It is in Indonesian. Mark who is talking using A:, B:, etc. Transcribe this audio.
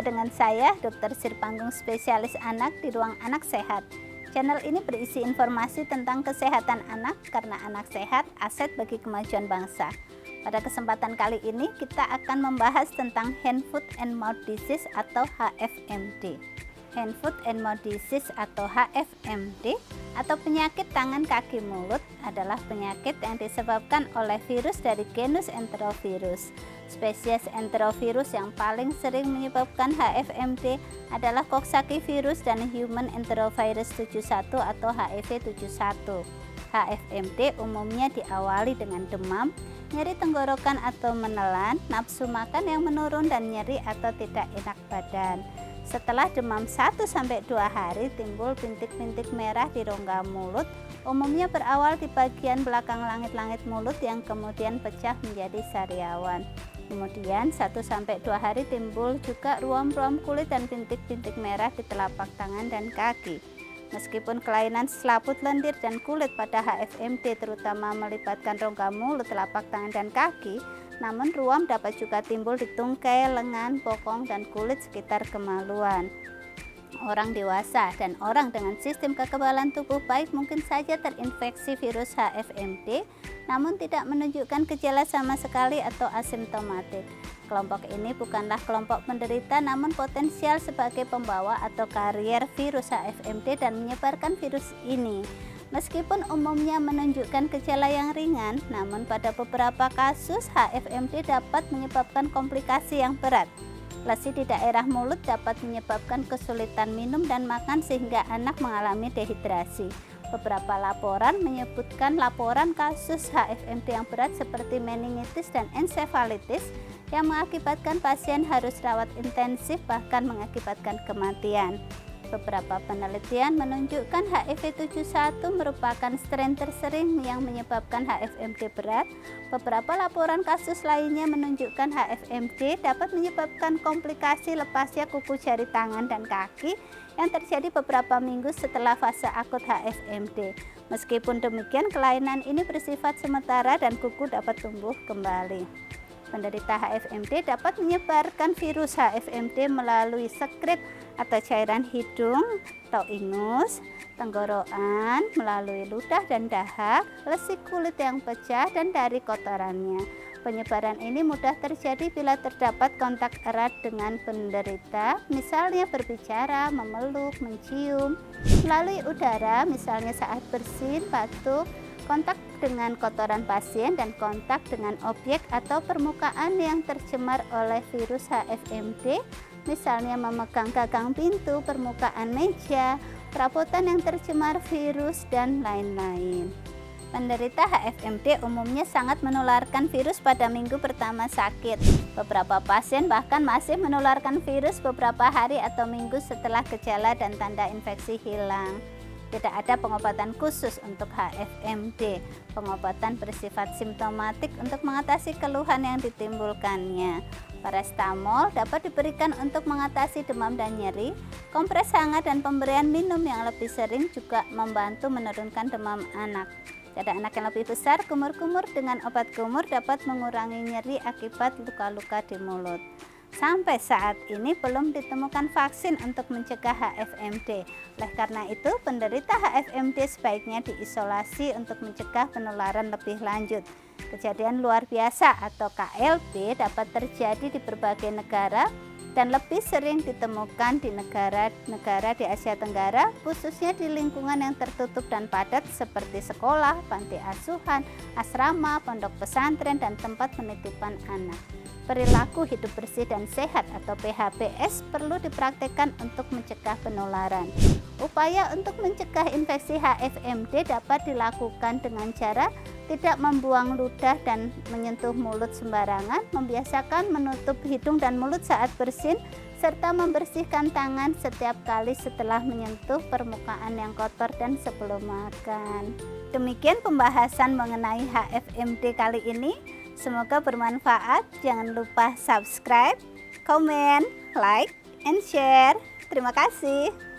A: dengan saya, Dr. Sirpanggung, spesialis anak di Ruang Anak Sehat. Channel ini berisi informasi tentang kesehatan anak karena anak sehat aset bagi kemajuan bangsa. Pada kesempatan kali ini kita akan membahas tentang Hand, Foot, and Mouth Disease atau HFMD. Hand, Foot, and Mouth Disease atau HFMD atau penyakit tangan kaki mulut adalah penyakit yang disebabkan oleh virus dari genus Enterovirus. Spesies Enterovirus yang paling sering menyebabkan HFMD adalah Coxsackie virus dan Human Enterovirus 71 atau HIV 71. HFMD umumnya diawali dengan demam, nyeri tenggorokan atau menelan, nafsu makan yang menurun dan nyeri atau tidak enak badan. Setelah demam 1-2 hari timbul bintik-bintik merah di rongga mulut, umumnya berawal di bagian belakang langit-langit mulut yang kemudian pecah menjadi sariawan. Kemudian 1-2 hari timbul juga ruam-ruam kulit dan bintik-bintik merah di telapak tangan dan kaki. Meskipun kelainan selaput lendir dan kulit pada HFMD terutama melibatkan rongga mulut, telapak tangan dan kaki, namun ruam dapat juga timbul di tungkai, lengan, bokong, dan kulit sekitar kemaluan. Orang dewasa dan orang dengan sistem kekebalan tubuh baik mungkin saja terinfeksi virus HFMD, namun tidak menunjukkan gejala sama sekali atau asimptomatik. Kelompok ini bukanlah kelompok penderita, namun potensial sebagai pembawa atau karier virus HFMD dan menyebarkan virus ini. Meskipun umumnya menunjukkan gejala yang ringan, namun pada beberapa kasus HFMD dapat menyebabkan komplikasi yang berat. Lesi di daerah mulut dapat menyebabkan kesulitan minum dan makan sehingga anak mengalami dehidrasi. Beberapa laporan menyebutkan laporan kasus HFMD yang berat seperti meningitis dan ensefalitis yang mengakibatkan pasien harus rawat intensif bahkan mengakibatkan kematian. Beberapa penelitian menunjukkan HIV 71 merupakan strain tersering yang menyebabkan HFMD berat. Beberapa laporan kasus lainnya menunjukkan HFMD dapat menyebabkan komplikasi lepasnya kuku jari tangan dan kaki yang terjadi beberapa minggu setelah fase akut HFMD. Meskipun demikian, kelainan ini bersifat sementara dan kuku dapat tumbuh kembali. Penderita HFMD dapat menyebarkan virus HFMD melalui sekret atau cairan hidung atau ingus, tenggorokan, melalui ludah dan dahak, lesi kulit yang pecah, dan dari kotorannya. Penyebaran ini mudah terjadi bila terdapat kontak erat dengan penderita, misalnya berbicara, memeluk, mencium, melalui udara, misalnya saat bersin, batuk, kontak dengan kotoran pasien, dan kontak dengan objek atau permukaan yang tercemar oleh virus HFMD, misalnya memegang gagang pintu, permukaan meja, perabotan yang tercemar virus, dan lain-lain. Penderita HFMD umumnya sangat menularkan virus pada minggu pertama sakit. Beberapa pasien bahkan masih menularkan virus beberapa hari atau minggu setelah gejala dan tanda infeksi hilang. Tidak ada pengobatan khusus untuk HFMD. Pengobatan bersifat simptomatik untuk mengatasi keluhan yang ditimbulkannya. Paracetamol dapat diberikan untuk mengatasi demam dan nyeri. Kompres hangat dan pemberian minum yang lebih sering juga membantu menurunkan demam anak. Pada anak yang lebih besar, kumur-kumur dengan obat kumur dapat mengurangi nyeri akibat luka-luka di mulut. Sampai saat ini belum ditemukan vaksin untuk mencegah HFMD. Oleh karena itu, penderita HFMD sebaiknya diisolasi untuk mencegah penularan lebih lanjut. Kejadian luar biasa atau KLB dapat terjadi di berbagai negara dan lebih sering ditemukan di negara-negara di Asia Tenggara, khususnya di lingkungan yang tertutup dan padat seperti sekolah, panti asuhan, asrama, pondok pesantren, dan tempat penitipan anak. Perilaku hidup bersih dan sehat atau PHBS perlu dipraktikkan untuk mencegah penularan. Upaya untuk mencegah infeksi HFMD dapat dilakukan dengan cara tidak membuang ludah dan menyentuh mulut sembarangan, membiasakan menutup hidung dan mulut saat bersin, serta membersihkan tangan setiap kali setelah menyentuh permukaan yang kotor dan sebelum makan. Demikian pembahasan mengenai HFMD kali ini. Semoga bermanfaat. Jangan lupa subscribe, komen, like, and share. Terima kasih.